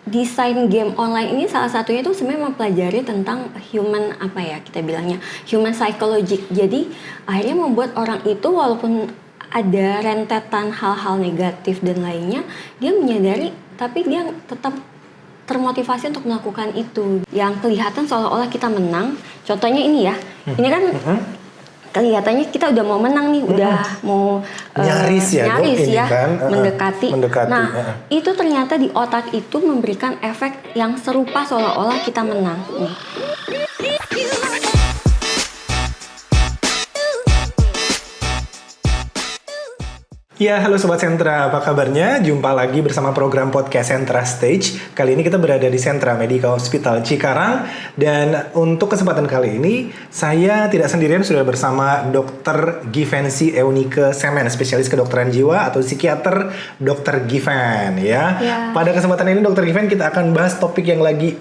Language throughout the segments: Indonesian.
desain game online ini salah satunya itu sebenarnya mempelajari tentang human kita bilangnya human psychology. Jadi akhirnya membuat orang itu walaupun ada rentetan hal-hal negatif dan lainnya, dia menyadari tapi dia tetap termotivasi untuk melakukan itu. Yang kelihatan seolah-olah kita menang. Contohnya ini ya. Ini kan kelihatannya kita udah mau menang nih, udah mau nyaris ya, kan, mendekati. Nah, itu ternyata di otak itu memberikan efek yang serupa seolah-olah kita menang. Ya, halo Sobat Sentra, apa kabarnya? Jumpa lagi bersama program podcast Sentra Stage. Kali ini kita berada di Sentra Medical Hospital Cikarang. Dan untuk kesempatan kali ini, saya tidak sendirian, sudah bersama Dr. Givency Eunike Semen, spesialis kedokteran jiwa atau psikiater Dr. Given. Ya. Pada kesempatan ini Dr. Given kita akan bahas topik yang lagi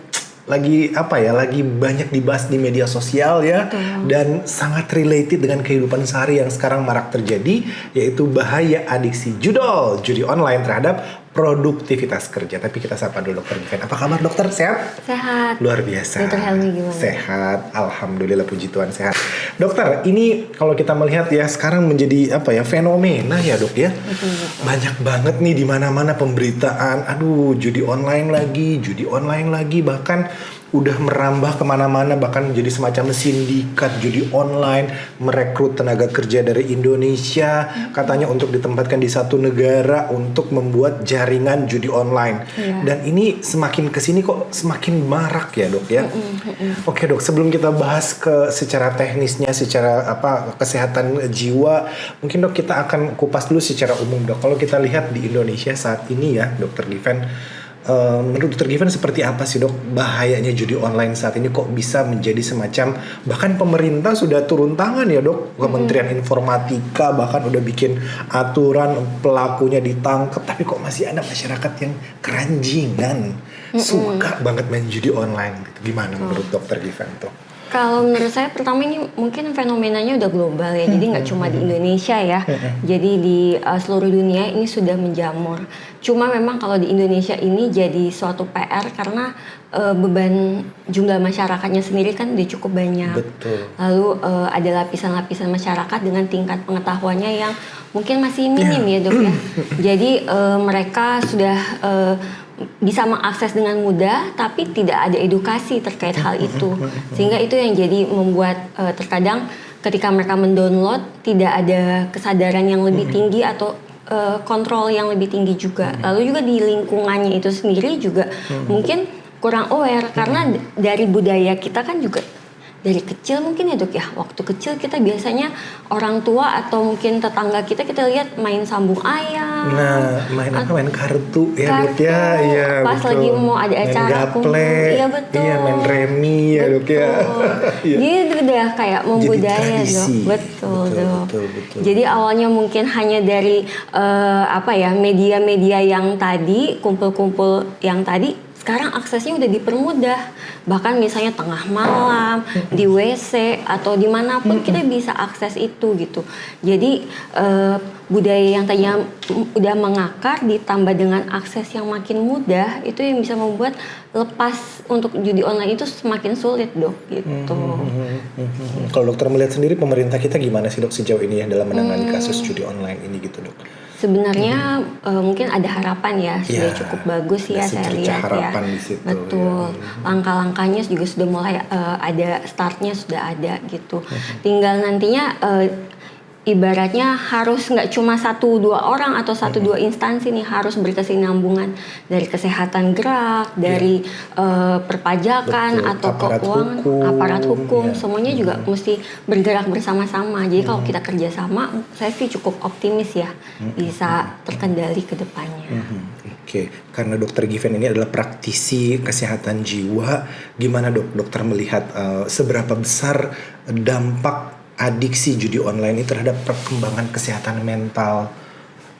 banyak dibahas di media sosial ya. Betul. Dan sangat related dengan kehidupan sehari yang sekarang marak terjadi, yaitu bahaya adiksi judi online terhadap produktivitas kerja. Tapi kita sapa dulu Dr. Given. Apa kabar dokter? Sehat? Sehat. Luar biasa. Dr. Helmi gimana? Sehat, alhamdulillah, puji Tuhan sehat. Dokter, ini kalau kita melihat ya sekarang menjadi fenomena ya dok ya. Betul. Banyak banget nih di mana-mana pemberitaan. Aduh, judi online lagi, bahkan udah merambah kemana-mana, bahkan menjadi semacam sindikat judi online, merekrut tenaga kerja dari Indonesia, katanya untuk ditempatkan di satu negara untuk membuat jaringan judi online. Dan ini semakin kesini kok semakin marak ya dok ya. Oke dok, sebelum kita bahas secara teknisnya, secara kesehatan jiwa, mungkin dok kita akan kupas dulu secara umum dok. Kalau kita lihat di Indonesia saat ini ya, Dr. Given, menurut Dr. Given seperti apa sih dok bahayanya judi online saat ini, kok bisa menjadi semacam, bahkan pemerintah sudah turun tangan ya dok, Kementerian Informatika bahkan udah bikin aturan pelakunya ditangkap, tapi kok masih ada masyarakat yang keranjingan suka banget main judi online gitu. Gimana menurut Dr. Given tuh? Kalau menurut saya pertama ini mungkin fenomenanya udah global ya, jadi nggak cuma di Indonesia ya, jadi di seluruh dunia ini sudah menjamur. Cuma memang kalau di Indonesia ini jadi suatu PR karena beban jumlah masyarakatnya sendiri kan udah cukup banyak. Betul. Lalu ada lapisan-lapisan masyarakat dengan tingkat pengetahuannya yang mungkin masih minim ya dok ya. Jadi mereka sudah bisa mengakses dengan mudah, tapi tidak ada edukasi terkait hal itu, sehingga itu yang jadi membuat terkadang ketika mereka mendownload tidak ada kesadaran yang lebih tinggi atau kontrol yang lebih tinggi juga. Lalu juga di lingkungannya itu sendiri juga mungkin kurang aware, karena dari budaya kita kan juga dari kecil mungkin ya dok ya, waktu kecil kita biasanya orang tua atau mungkin tetangga kita lihat main sambung ayam. Nah, main kartu ya dok ya, iya pas betul. Lagi mau ada acara gaple, iya betul. Iya main remi ya dok ya. Jadi itu udah kayak membudaya dok, betul, dok. Betul. Jadi awalnya mungkin hanya dari media-media yang tadi, kumpul-kumpul yang tadi. Sekarang aksesnya udah dipermudah, bahkan misalnya tengah malam, di WC atau dimanapun kita bisa akses itu gitu. Jadi budaya yang tadinya udah mengakar ditambah dengan akses yang makin mudah, itu yang bisa membuat lepas untuk judi online itu semakin sulit dok gitu. Kalau dokter melihat sendiri pemerintah kita gimana sih dok sejauh ini ya dalam menangani kasus judi online ini gitu dok? Sebenarnya mungkin ada harapan ya, sudah cukup bagus ya saya lihat ya. Betul, langkah-langkahnya juga sudah mulai ada, startnya sudah ada gitu. Tinggal nantinya ibaratnya harus nggak cuma 1-2 orang atau 1-2 instansi nih, harus berkesinambungan dari kesehatan gerak, dari perpajakan atau keuangan, aparat hukum, semuanya juga mesti bergerak bersama-sama. Jadi kalau kita kerjasama, saya sih cukup optimis ya bisa terkendali ke depannya. Oke, karena Dr. Given ini adalah praktisi kesehatan jiwa, gimana dokter melihat seberapa besar dampak adiksi judi online ini terhadap perkembangan kesehatan mental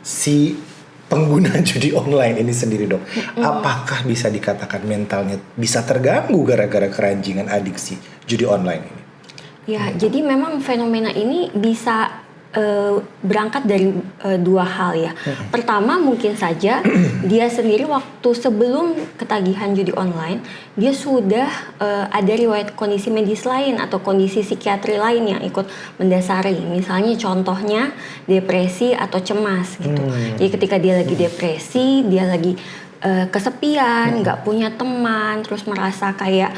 si pengguna judi online ini sendiri dok? Apakah bisa dikatakan mentalnya bisa terganggu gara-gara keranjingan adiksi judi online ini? Ya, jadi memang fenomena ini bisa berangkat dari dua hal ya. Pertama mungkin saja dia sendiri waktu sebelum ketagihan judi online dia sudah ada riwayat kondisi medis lain atau kondisi psikiatri lain yang ikut mendasari. Misalnya contohnya depresi atau cemas gitu. Jadi ketika dia lagi depresi, dia lagi kesepian, nggak punya teman, terus merasa kayak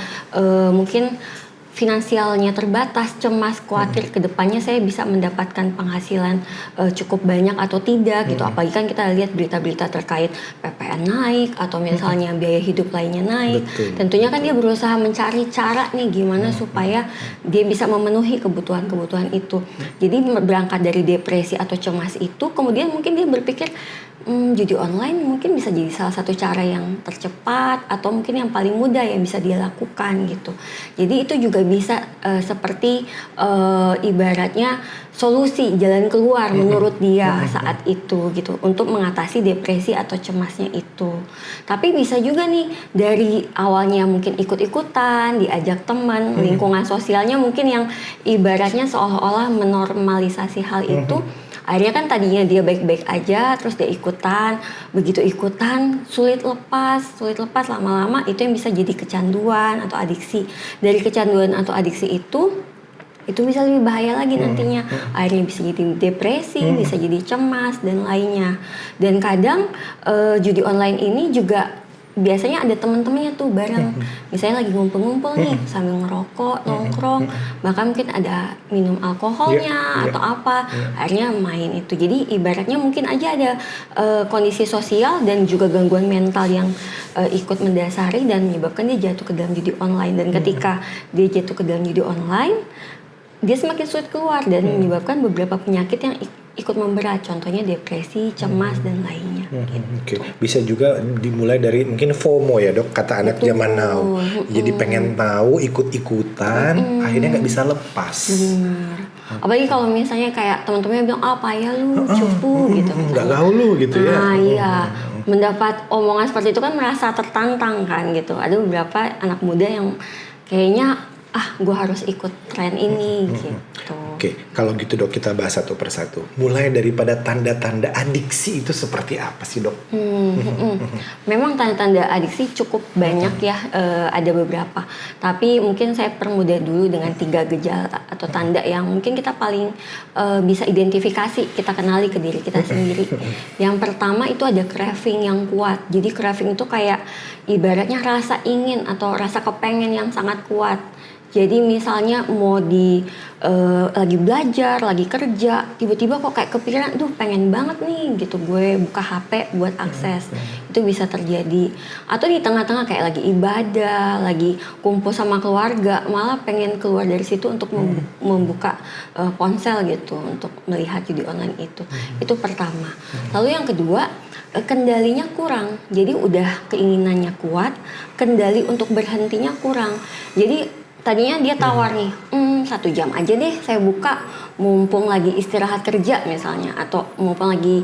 mungkin finansialnya terbatas, cemas, khawatir ke depannya saya bisa mendapatkan penghasilan cukup banyak atau tidak gitu. Apalagi kan kita lihat berita-berita terkait PPN naik atau misalnya biaya hidup lainnya naik. Betul, Tentunya kan dia berusaha mencari cara nih gimana supaya dia bisa memenuhi kebutuhan-kebutuhan itu. Jadi berangkat dari depresi atau cemas itu, kemudian mungkin dia berpikir judi online mungkin bisa jadi salah satu cara yang tercepat atau mungkin yang paling mudah yang bisa dia lakukan gitu. Jadi itu juga bisa seperti ibaratnya solusi jalan keluar menurut dia saat itu gitu untuk mengatasi depresi atau cemasnya itu. Tapi bisa juga nih dari awalnya mungkin ikut-ikutan, diajak teman, lingkungan sosialnya mungkin yang ibaratnya seolah-olah menormalisasi hal itu. Akhirnya kan tadinya dia baik-baik aja, terus dia ikutan, begitu ikutan sulit lepas lama-lama itu yang bisa jadi kecanduan atau adiksi. Dari kecanduan atau adiksi itu bisa lebih bahaya lagi nantinya. Akhirnya bisa jadi depresi, bisa jadi cemas dan lainnya. Dan kadang judi online ini juga biasanya ada teman-temannya tuh bareng, misalnya lagi ngumpul-ngumpul nih sambil ngerokok, nongkrong, bahkan mungkin ada minum alkoholnya atau apa, akhirnya main itu. Jadi ibaratnya mungkin aja ada kondisi sosial dan juga gangguan mental yang ikut mendasari dan menyebabkan dia jatuh ke dalam judi online. Dan ketika dia jatuh ke dalam judi online, dia semakin sulit keluar dan menyebabkan beberapa penyakit yang ikut memberat, contohnya depresi, cemas dan lainnya. Oke. Bisa juga dimulai dari mungkin FOMO ya dok, kata anak zaman now. Jadi pengen tahu, ikut-ikutan, akhirnya nggak bisa lepas. Benar. Apalagi kalau misalnya kayak teman-temannya bilang, apa ya lu cupu gitu. Nggak gaul lu gitu ya. Nah iya, mendapat omongan seperti itu kan merasa tertantang kan gitu. Ada beberapa anak muda yang kayaknya gue harus ikut tren ini gitu. Oke, kalau gitu dok kita bahas satu persatu. Mulai daripada tanda-tanda adiksi itu seperti apa sih dok? Memang tanda-tanda adiksi cukup banyak ya, ada beberapa. Tapi mungkin saya permudah dulu dengan 3 gejala atau tanda yang mungkin kita paling bisa identifikasi, kita kenali ke diri kita sendiri. Yang pertama itu ada craving yang kuat. Jadi craving itu kayak ibaratnya rasa ingin atau rasa kepengen yang sangat kuat. Jadi misalnya mau lagi belajar, lagi kerja, tiba-tiba kok kayak kepikiran, pengen banget nih gitu gue buka HP buat akses. Itu bisa terjadi. Atau di tengah-tengah kayak lagi ibadah, lagi kumpul sama keluarga, malah pengen keluar dari situ untuk membuka ponsel gitu untuk melihat judi online itu. Itu pertama. Lalu yang kedua, kendalinya kurang. Jadi udah keinginannya kuat, kendali untuk berhentinya kurang. Jadi tadinya dia tawar nih, 1 jam aja deh saya buka, mumpung lagi istirahat kerja misalnya, atau mumpung lagi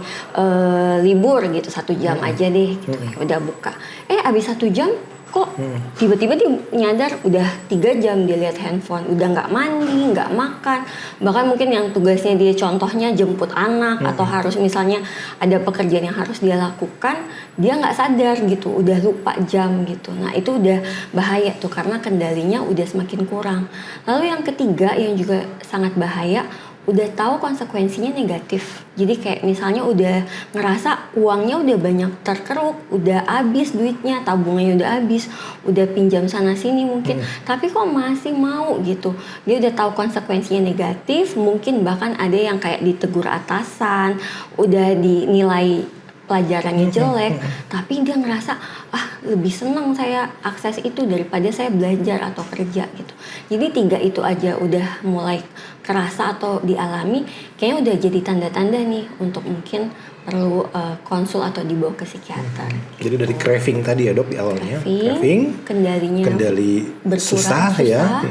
libur gitu, 1 jam aja deh gitu, udah buka. Abis 1 jam kok tiba-tiba dia nyadar udah 3 jam dia lihat handphone, udah nggak mandi, nggak makan, bahkan mungkin yang tugasnya dia contohnya jemput anak atau harus misalnya ada pekerjaan yang harus dia lakukan, dia nggak sadar gitu, udah lupa jam gitu. Nah itu udah bahaya tuh karena kendalinya udah semakin kurang. Lalu yang ketiga yang juga sangat bahaya, udah tahu konsekuensinya negatif. Jadi kayak misalnya udah ngerasa uangnya udah banyak terkeruk, udah habis duitnya, tabungannya udah habis, udah pinjam sana sini mungkin, tapi kok masih mau gitu. Dia udah tahu konsekuensinya negatif, mungkin bahkan ada yang kayak ditegur atasan, udah dinilai pelajarannya jelek, tapi dia ngerasa lebih senang saya akses itu daripada saya belajar atau kerja gitu. Jadi 3 itu aja udah mulai kerasa atau dialami, kayaknya udah jadi tanda-tanda nih untuk mungkin perlu konsul atau dibawa ke psikiater. Jadi dari craving tadi ya dok di awalnya, craving, kendali susah ya.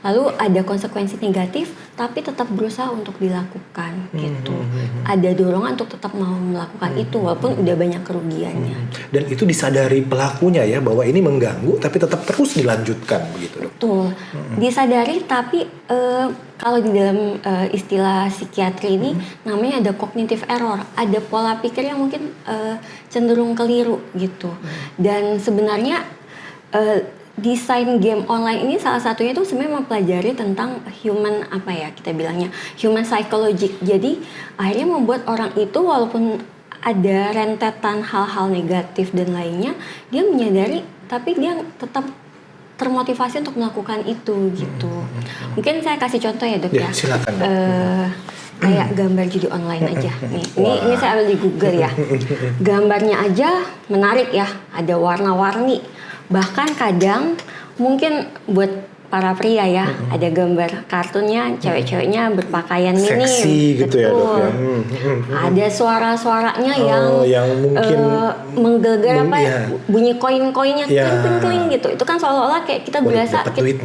Lalu ada konsekuensi negatif, tapi tetap berusaha untuk dilakukan gitu. Ada dorongan untuk tetap mau melakukan itu walaupun udah banyak kerugiannya. Dan itu disadari pelakunya ya bahwa ini mengganggu, tapi tetap terus dilanjutkan begitu dok. Betul, disadari tapi Kalau di dalam istilah psikiatri ini namanya ada cognitive error, ada pola pikir yang mungkin cenderung keliru gitu. Dan sebenarnya desain game online ini salah satunya itu sebenarnya mempelajari tentang human psychology. Jadi akhirnya membuat orang itu walaupun ada rentetan hal-hal negatif dan lainnya, dia menyadari tapi dia tetap termotivasi untuk melakukan itu gitu. Mungkin saya kasih contoh ya, Dok ya. Silakan. Kayak gambar judi online aja. Ini saya ambil di Google ya. Gambarnya aja menarik ya, ada warna-warni. Bahkan kadang mungkin buat para pria ya, ada gambar kartunnya cewek-ceweknya berpakaian minim. Seksi gitu ya, Dok ya. Ada suara-suaranya yang mungkin menggelegar bunyi koin-koinnya kling-kling gitu. Itu kan seolah-olah kayak kita berasa dapat duit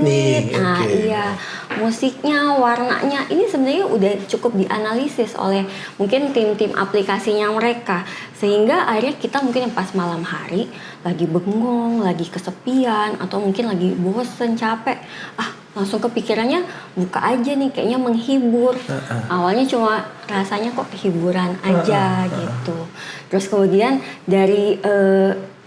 nih. Nah, iya. Musiknya, warnanya ini sebenarnya udah cukup dianalisis oleh mungkin tim-tim aplikasinya mereka, sehingga akhirnya kita mungkin yang pas malam hari lagi bengong, lagi kesepian, atau mungkin lagi bosen, capek, langsung kepikirannya buka aja nih, kayaknya menghibur. Awalnya cuma rasanya kok hiburan aja gitu. Terus kemudian dari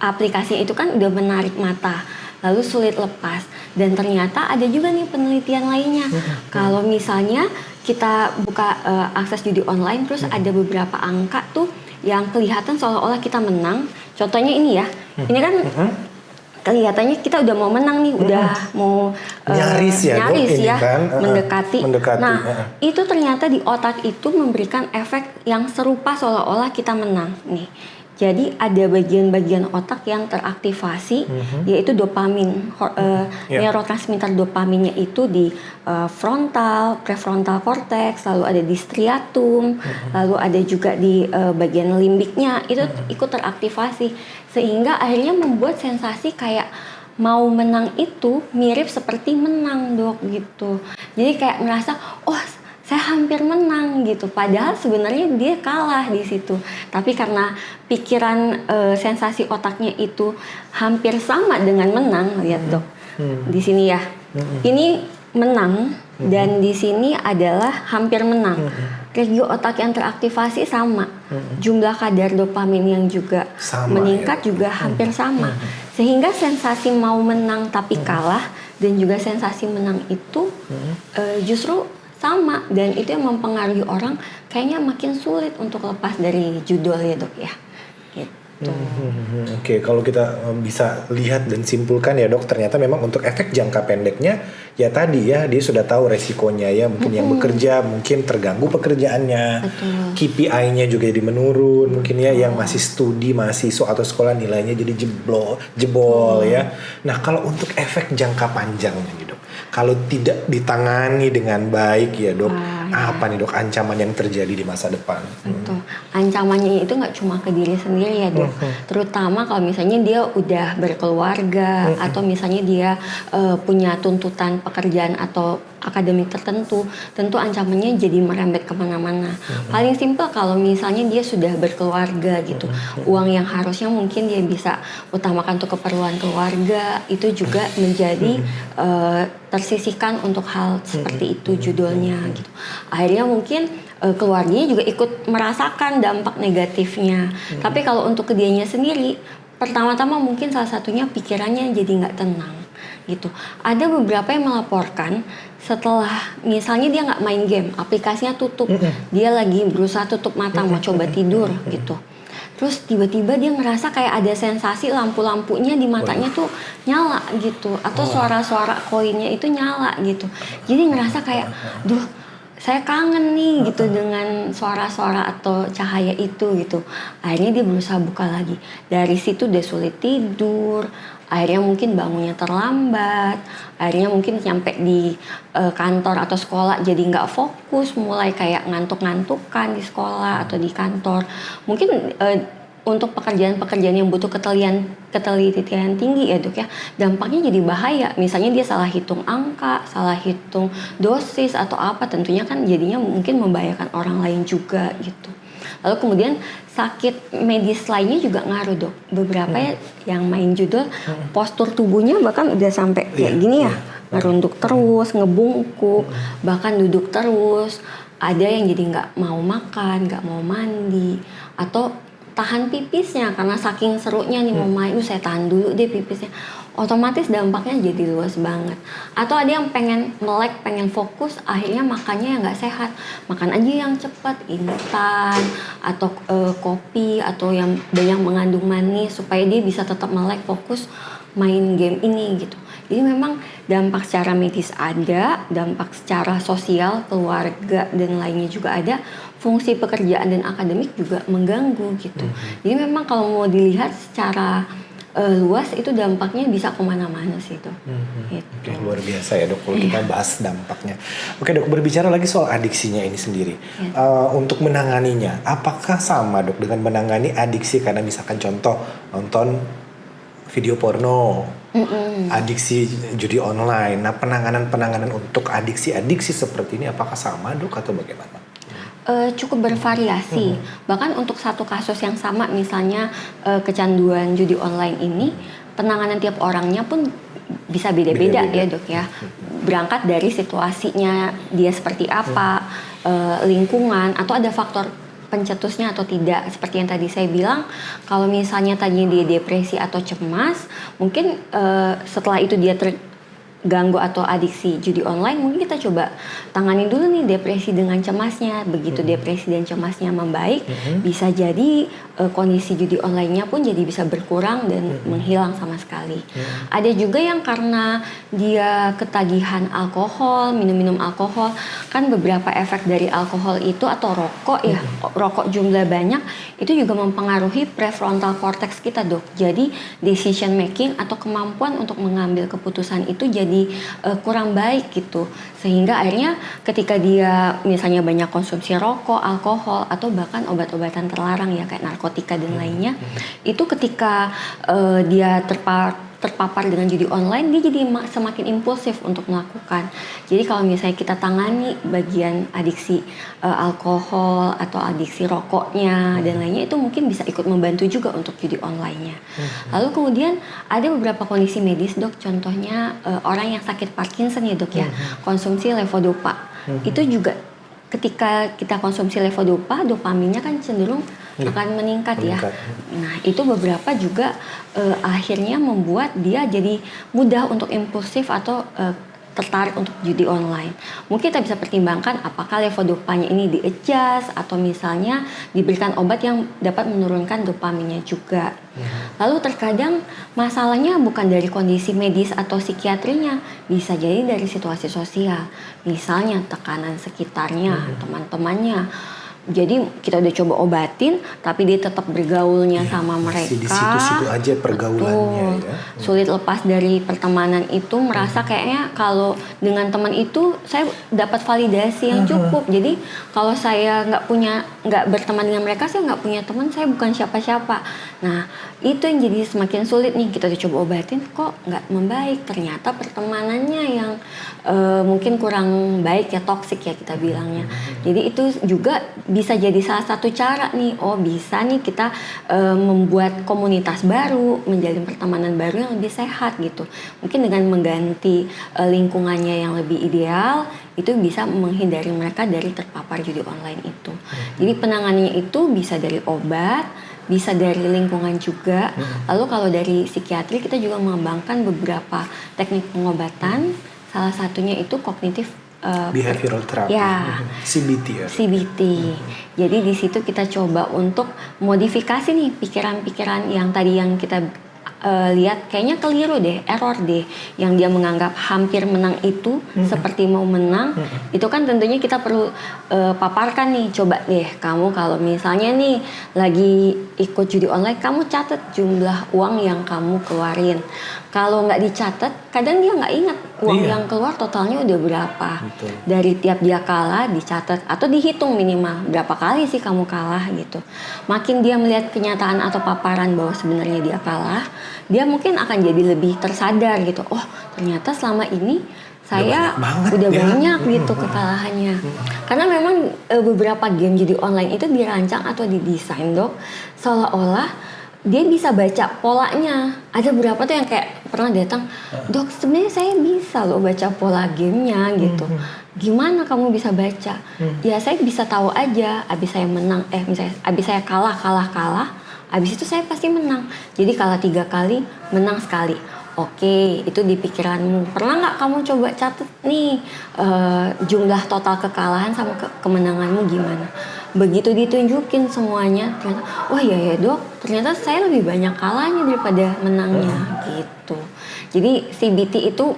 aplikasi itu kan udah menarik mata, lalu sulit lepas. Dan ternyata ada juga nih penelitian lainnya. Kalau misalnya kita buka akses judi online, terus ada beberapa angka tuh yang kelihatan seolah-olah kita menang. Contohnya ini ya, ini kan kelihatannya kita udah mau menang nih, udah mau nyaris ya, kan? mendekati. Nah, itu ternyata di otak itu memberikan efek yang serupa seolah-olah kita menang nih. Jadi ada bagian-bagian otak yang teraktivasi, yaitu dopamin, neurotransmitter dopaminnya itu di frontal, prefrontal cortex, lalu ada di striatum, lalu ada juga di bagian limbiknya, itu ikut teraktivasi, sehingga akhirnya membuat sensasi kayak mau menang itu mirip seperti menang, Dok, gitu. Jadi kayak ngerasa, saya hampir menang gitu, padahal sebenarnya dia kalah di situ. Tapi karena pikiran sensasi otaknya itu hampir sama dengan menang, lihat Dok, di sini ya, ini menang dan di sini adalah hampir menang. Regio otak yang teraktivasi sama, jumlah kadar dopamin yang juga meningkat juga hampir sama, sehingga sensasi mau menang tapi kalah dan juga sensasi menang itu justru sama, dan itu yang mempengaruhi orang kayaknya makin sulit untuk lepas dari judul ya, Dok ya. Gitu. Oke, kalau kita bisa lihat dan simpulkan ya, Dok, ternyata memang untuk efek jangka pendeknya ya tadi ya, dia sudah tahu resikonya ya, mungkin yang bekerja mungkin terganggu pekerjaannya, KPI-nya juga jadi menurun, mungkin ya yang masih studi, mahasiswa atau sekolah nilainya jadi jebol ya. Nah, kalau untuk efek jangka panjangnya nih, Dok, kalau tidak ditangani dengan baik ya, Dok, apa nih, Dok, ancaman yang terjadi di masa depan? Betul. Ancamannya itu nggak cuma ke diri sendiri ya, Dok. Terutama kalau misalnya dia udah berkeluarga atau misalnya dia punya tuntutan pekerjaan atau akademik tertentu, tentu ancamannya jadi merembet kemana-mana. Paling simpel kalau misalnya dia sudah berkeluarga gitu, uang yang harusnya mungkin dia bisa utamakan untuk keperluan keluarga itu juga menjadi tersisihkan untuk hal seperti itu judulnya gitu. Akhirnya mungkin keluarganya juga ikut merasakan dampak negatifnya. Tapi kalau untuk ke dianya sendiri, pertama-tama mungkin salah satunya pikirannya jadi nggak tenang gitu. Ada beberapa yang melaporkan setelah misalnya dia nggak main game, aplikasinya tutup, dia lagi berusaha tutup mata mau coba tidur gitu. Terus tiba-tiba dia ngerasa kayak ada sensasi lampu-lampunya di matanya tuh nyala gitu, atau suara-suara koinnya itu nyala gitu. Jadi ngerasa kayak, duh, saya kangen nih gitu dengan suara-suara atau cahaya itu gitu. Akhirnya dia berusaha buka lagi. Dari situ dia sulit tidur. Akhirnya mungkin bangunnya terlambat, akhirnya mungkin nyampe di kantor atau sekolah jadi nggak fokus, mulai kayak ngantuk-ngantukan di sekolah atau di kantor. Mungkin untuk pekerjaan-pekerjaan yang butuh ketelitian tinggi ya, Dok ya, dampaknya jadi bahaya. Misalnya dia salah hitung angka, salah hitung dosis atau apa, tentunya kan jadinya mungkin membahayakan orang lain juga gitu. Lalu kemudian sakit medis lainnya juga ngaruh dok. Beberapa yang main judul postur tubuhnya bahkan udah sampai kayak gini ya, ngerunduk terus, ngebungkuk, bahkan duduk terus. Ada yang jadi nggak mau makan, nggak mau mandi, atau tahan pipisnya karena saking serunya nih mau main, saya tahan dulu deh pipisnya. Otomatis dampaknya jadi luas banget. Atau ada yang pengen melek, pengen fokus, akhirnya makannya yang nggak sehat. Makan aja yang cepat, instan, atau kopi, atau yang banyak mengandung manis supaya dia bisa tetap melek, fokus main game ini gitu. Jadi memang dampak secara medis ada, dampak secara sosial, keluarga dan lainnya juga ada, fungsi pekerjaan dan akademik juga mengganggu gitu. Jadi memang kalau mau dilihat secara luas itu dampaknya bisa kemana-mana sih dok. Gitu. Oke, luar biasa ya dok kalau kita bahas dampaknya. Oke dok, berbicara lagi soal adiksinya ini sendiri. Untuk menanganinya, apakah sama dok dengan menangani adiksi karena misalkan contoh nonton video porno, adiksi judi online. Nah penanganan untuk adiksi seperti ini apakah sama dok atau bagaimana? Cukup bervariasi. Bahkan untuk satu kasus yang sama, misalnya kecanduan judi online ini, penanganan tiap orangnya pun bisa beda-beda ya dok ya. Berangkat dari situasinya dia seperti apa, lingkungan, atau ada faktor pencetusnya atau tidak. Seperti yang tadi saya bilang, kalau misalnya tadinya dia depresi atau cemas, mungkin setelah itu dia ganggu atau adiksi judi online, mungkin kita coba tangani dulu nih depresi dengan cemasnya. Begitu depresi dan cemasnya membaik, bisa jadi kondisi judi online-nya pun jadi bisa berkurang dan menghilang sama sekali. Ada juga yang karena dia ketagihan alkohol, minum alkohol, kan beberapa efek dari alkohol itu atau rokok ya, rokok jumlah banyak itu juga mempengaruhi prefrontal cortex kita dok. Jadi decision making atau kemampuan untuk mengambil keputusan itu jadi kurang baik gitu, sehingga akhirnya ketika dia misalnya banyak konsumsi rokok, alkohol, atau bahkan obat-obatan terlarang ya kayak narkotika dan lainnya, itu ketika dia terpapar dengan judi online, dia jadi semakin impulsif untuk melakukan. Jadi kalau misalnya kita tangani bagian adiksi alkohol atau adiksi rokoknya dan lainnya, itu mungkin bisa ikut membantu juga untuk judi online-nya. Lalu kemudian ada beberapa kondisi medis dok, contohnya orang yang sakit Parkinson ya dok ya, konsumsi levodopa. Itu juga ketika kita konsumsi levodopa, dopaminnya kan cenderung akan meningkat ya. Nah itu beberapa juga akhirnya membuat dia jadi mudah untuk impulsif atau tertarik untuk judi online. Mungkin kita bisa pertimbangkan apakah levodopanya ini di-adjust atau misalnya diberikan obat yang dapat menurunkan dopaminnya juga. Lalu terkadang masalahnya bukan dari kondisi medis atau psikiatrinya, bisa jadi dari situasi sosial. Misalnya tekanan sekitarnya, teman-temannya. Jadi kita udah coba obatin, tapi dia tetap bergaulnya sama mereka. Di situ-situ aja pergaulannya ya. Sulit lepas dari pertemanan itu, merasa kayaknya kalau dengan teman itu saya dapat validasi yang cukup. Jadi kalau saya nggak berteman dengan mereka, saya nggak punya teman, saya bukan siapa-siapa. Nah itu yang jadi semakin sulit nih. Kita udah coba obatin, kok nggak membaik. Ternyata pertemanannya yang mungkin kurang baik ya, toksik ya kita bilangnya. Jadi itu juga bisa jadi salah satu cara nih, bisa nih kita membuat komunitas baru, menjalin pertemanan baru yang lebih sehat gitu. Mungkin dengan mengganti lingkungannya yang lebih ideal, itu bisa menghindari mereka dari terpapar judi online itu. Jadi penanganannya itu bisa dari obat, bisa dari lingkungan juga. Lalu kalau dari psikiatri kita juga mengembangkan beberapa teknik pengobatan, salah satunya itu kognitif behavioral therapy, ya, CBT ya. CBT. Jadi di situ kita coba untuk modifikasi nih pikiran-pikiran yang tadi yang kita lihat kayaknya keliru deh, error deh, yang dia menganggap hampir menang itu seperti mau menang. Itu kan tentunya kita perlu paparkan nih, coba deh kamu kalau misalnya nih lagi ikut judi online, kamu catat jumlah uang yang kamu keluarin. Kalau nggak dicatat, kadang dia nggak ingat uang yang keluar totalnya udah berapa. Betul. Dari tiap dia kalah dicatat atau dihitung minimal berapa kali sih kamu kalah gitu. Makin dia melihat kenyataan atau paparan bahwa sebenarnya dia kalah, dia mungkin akan jadi lebih tersadar gitu. Oh, ternyata selama ini saya banyak udah banget ya. banyak gitu kekalahannya. Karena memang beberapa game judi online itu dirancang atau didesain Dok seolah-olah dia bisa baca polanya. Ada beberapa tuh yang kayak pernah datang, Dok sebenarnya saya bisa loh baca pola gamenya gitu. Gimana kamu bisa baca? Ya saya bisa tahu aja. Abis saya menang, misalnya abis saya kalah, abis itu saya pasti menang. Jadi kalah 3 kali, menang sekali. Oke, itu di pikiranmu. Pernah nggak kamu coba catat nih jumlah total kekalahan sama kemenanganmu gimana? Begitu ditunjukin semuanya, ternyata, wah ya Dok, ternyata saya lebih banyak kalahnya daripada menangnya gitu. Jadi CBT itu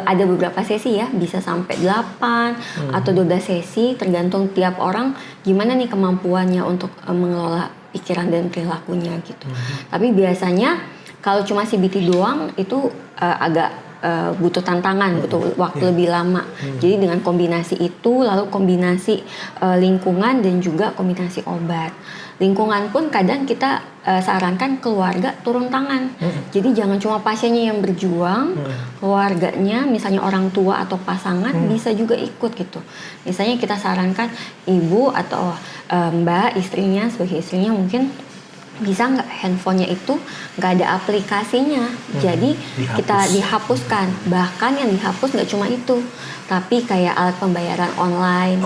ada beberapa sesi ya, bisa sampai 8 atau 12 sesi, tergantung tiap orang gimana nih kemampuannya untuk mengelola pikiran dan perilakunya gitu. Tapi biasanya kalau cuma CBT doang itu agak butuh tantangan, butuh waktu lebih lama. Jadi dengan kombinasi itu, lalu kombinasi lingkungan dan juga kombinasi obat. Lingkungan pun kadang kita sarankan keluarga turun tangan. Jadi jangan cuma pasiennya yang berjuang, keluarganya, misalnya orang tua atau pasangan bisa juga ikut gitu. Misalnya kita sarankan ibu atau mbak istrinya, sebagai istrinya mungkin bisa nggak handphonenya itu nggak ada aplikasinya, jadi kita dihapuskan. Bahkan yang dihapus nggak cuma itu, tapi kayak alat pembayaran online,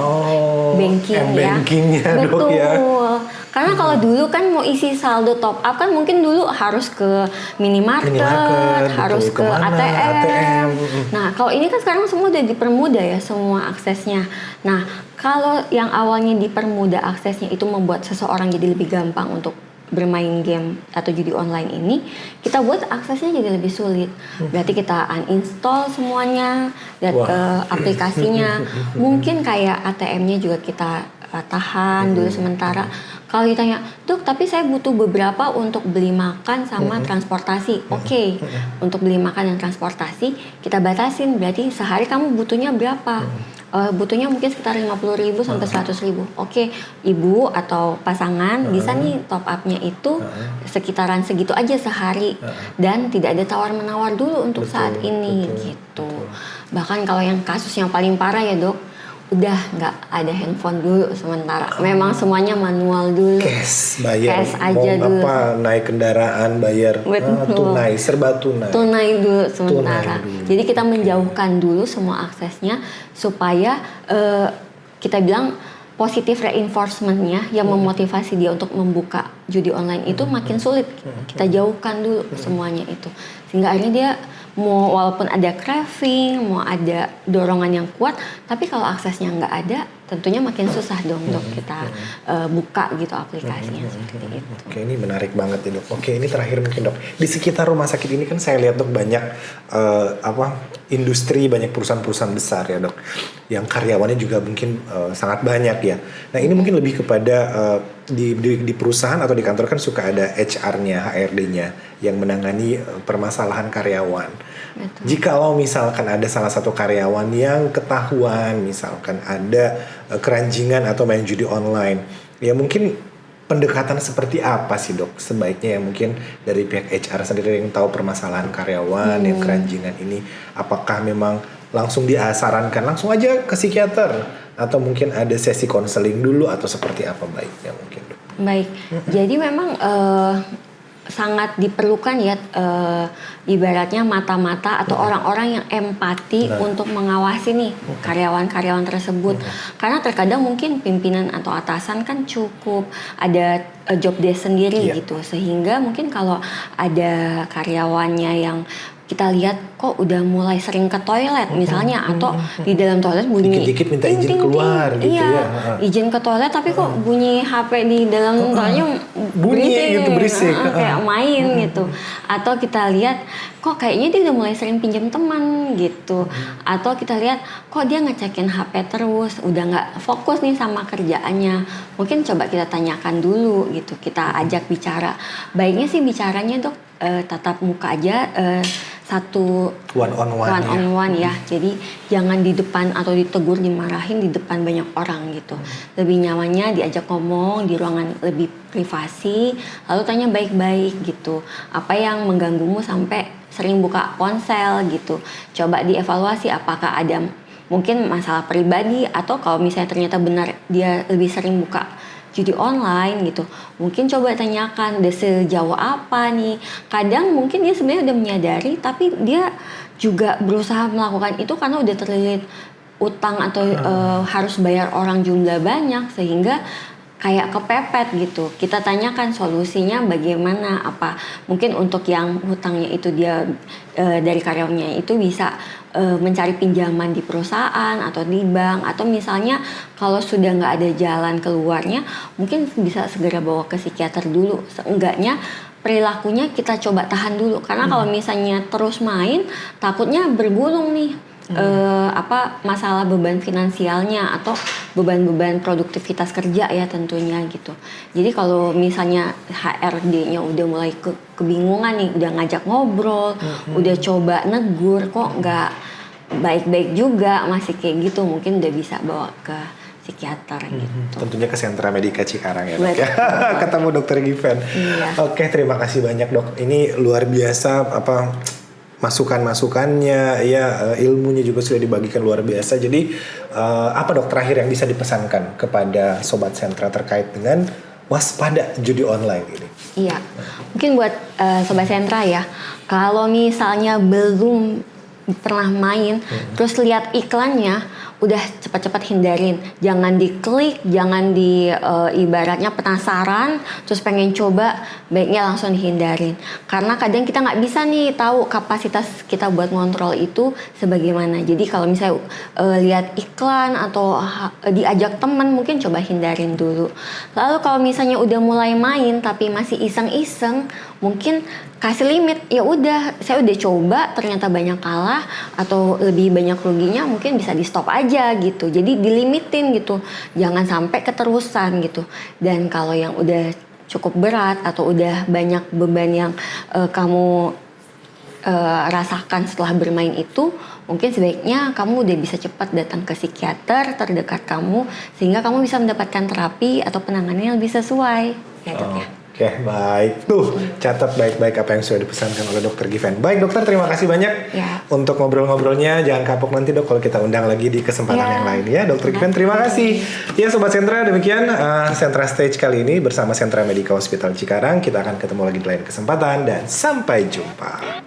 banking ya, betul. Karena kalau dulu kan mau isi saldo top up kan mungkin dulu harus ke minimarket, harus ke ATM. Nah kalau ini kan sekarang semua udah dipermudah ya semua aksesnya. Nah kalau yang awalnya dipermudah aksesnya itu membuat seseorang jadi lebih gampang untuk bermain game atau judi online ini, kita buat aksesnya jadi lebih sulit. Berarti kita uninstall semuanya dan aplikasinya. Mungkin kayak ATM-nya juga kita tahan dulu sementara. Kalau ditanya, Dok, tapi saya butuh beberapa untuk beli makan sama transportasi. Oke, untuk beli makan dan transportasi kita batasin. Berarti sehari kamu butuhnya berapa? Butuhnya mungkin sekitar 50.000 sampai 100.000. Oke, ibu atau pasangan bisa nih top up-nya itu sekitaran segitu aja sehari dan tidak ada tawar-menawar dulu untuk saat ini gitu. Bahkan kalau yang kasus yang paling parah ya Dok, udah nggak ada handphone dulu sementara. Memang semuanya manual dulu. Cash, bayar. Cash aja mau dulu. apa, naik kendaraan, bayar tunai, serba tunai. Tunai dulu sementara. Tunai dulu. Jadi kita menjauhkan dulu semua aksesnya supaya kita bilang positive reinforcement-nya yang memotivasi dia untuk membuka judi online itu makin sulit. Kita jauhkan dulu semuanya itu. Sehingga akhirnya dia mau walaupun ada craving, mau ada dorongan yang kuat, tapi kalau aksesnya nggak ada, tentunya makin susah dong untuk kita buka gitu aplikasinya seperti itu. Oke, ini menarik banget ya Dok. Oke, ini terakhir mungkin Dok. Di sekitar rumah sakit ini kan saya lihat Dok banyak industri, banyak perusahaan-perusahaan besar ya Dok. Yang karyawannya juga mungkin sangat banyak ya. Nah ini mungkin lebih kepada di perusahaan atau di kantor kan suka ada HR-nya, HRD-nya yang menangani permasalahan karyawan. Betul. Jikalau misalkan ada salah satu karyawan yang ketahuan misalkan ada keranjingan atau main judi online, ya mungkin pendekatan seperti apa sih Dok sebaiknya yang mungkin dari pihak HR sendiri yang tahu permasalahan karyawan yang keranjingan ini, apakah memang langsung disarankan langsung aja ke psikiater atau mungkin ada sesi konseling dulu atau seperti apa baiknya mungkin Dok? Baik, jadi memang sangat diperlukan ya ibaratnya mata-mata atau orang-orang yang empati untuk mengawasi nih karyawan-karyawan tersebut. Karena terkadang mungkin pimpinan atau atasan kan cukup ada job desk sendiri gitu, sehingga mungkin kalau ada karyawannya yang kita lihat kok udah mulai sering ke toilet misalnya atau di dalam toilet bunyi dikit-dikit minta izin keluar gitu ya. Izin ke toilet tapi kok bunyi HP di dalam toiletnya berisik kayak main gitu. Atau kita lihat kok kayaknya dia udah mulai sering pinjam teman gitu. Atau kita lihat kok dia ngecekin HP terus, udah nggak fokus nih sama kerjaannya. Mungkin coba kita tanyakan dulu gitu, kita ajak bicara. Baiknya sih bicaranya Dok tatap muka aja, satu one on one ya. Jadi jangan di depan atau ditegur, dimarahin di depan banyak orang gitu. Lebih nyamannya diajak ngomong di ruangan lebih privasi, lalu tanya baik-baik gitu. Apa yang mengganggumu sampai sering buka ponsel gitu. Coba dievaluasi apakah ada mungkin masalah pribadi, atau kalau misalnya ternyata benar dia lebih sering buka judi online gitu, mungkin coba tanyakan udah sejauh apa nih. Kadang mungkin dia sebenarnya udah menyadari, tapi dia juga berusaha melakukan itu karena udah terlilit utang atau harus bayar orang jumlah banyak, sehingga kayak kepepet gitu. Kita tanyakan solusinya bagaimana, apa mungkin untuk yang hutangnya itu dia dari karyawannya itu bisa mencari pinjaman di perusahaan atau di bank, atau misalnya kalau sudah nggak ada jalan keluarnya mungkin bisa segera bawa ke psikiater dulu. Seenggaknya perilakunya kita coba tahan dulu, karena kalau misalnya terus main takutnya bergulung nih. Masalah beban finansialnya atau beban-beban produktivitas kerja ya tentunya gitu. Jadi kalau misalnya HRD-nya udah mulai kebingungan nih, udah ngajak ngobrol, udah coba negur kok nggak baik-baik juga, masih kayak gitu, mungkin udah bisa bawa ke psikiater gitu. Tentunya ke Sentra Medika Cikarang ya dok ya. Ketemu dokter Given. Iya. Oke, terima kasih banyak dok. Ini luar biasa masukan-masukannya, ya ilmunya juga sudah dibagikan luar biasa. Jadi apa dok terakhir yang bisa dipesankan kepada Sobat Sentra terkait dengan waspada judi online ini? Iya, mungkin buat Sobat Sentra ya, kalau misalnya belum pernah main, terus lihat iklannya, udah cepat-cepat hindarin. Jangan diklik, jangan ibaratnya penasaran, terus pengen coba, baiknya langsung dihindarin. Karena kadang kita nggak bisa nih tahu kapasitas kita buat ngontrol itu sebagaimana. Jadi kalau misalnya lihat iklan atau diajak teman, mungkin coba hindarin dulu. Lalu kalau misalnya udah mulai main tapi masih iseng-iseng, mungkin kasih limit. Ya udah, saya udah coba ternyata banyak kalah atau lebih banyak ruginya, mungkin bisa di stop aja gitu. Jadi dilimitin gitu, jangan sampai keterusan gitu. Dan kalau yang udah cukup berat atau udah banyak beban yang kamu rasakan setelah bermain itu, mungkin sebaiknya kamu udah bisa cepat datang ke psikiater terdekat kamu, sehingga kamu bisa mendapatkan terapi atau penanganan yang lebih sesuai ya dok ya. Oke, baik. Tuh, catat baik-baik apa yang sudah dipesankan oleh Dokter Given. Baik, dokter, terima kasih banyak untuk ngobrol-ngobrolnya. Jangan kapok nanti dok kalau kita undang lagi di kesempatan yang lain ya. Dokter Given, terima kasih. Ya, Sobat Sentra, demikian Sentra Stage kali ini bersama Sentra Medika Hospital Cikarang. Kita akan ketemu lagi di lain kesempatan dan sampai jumpa.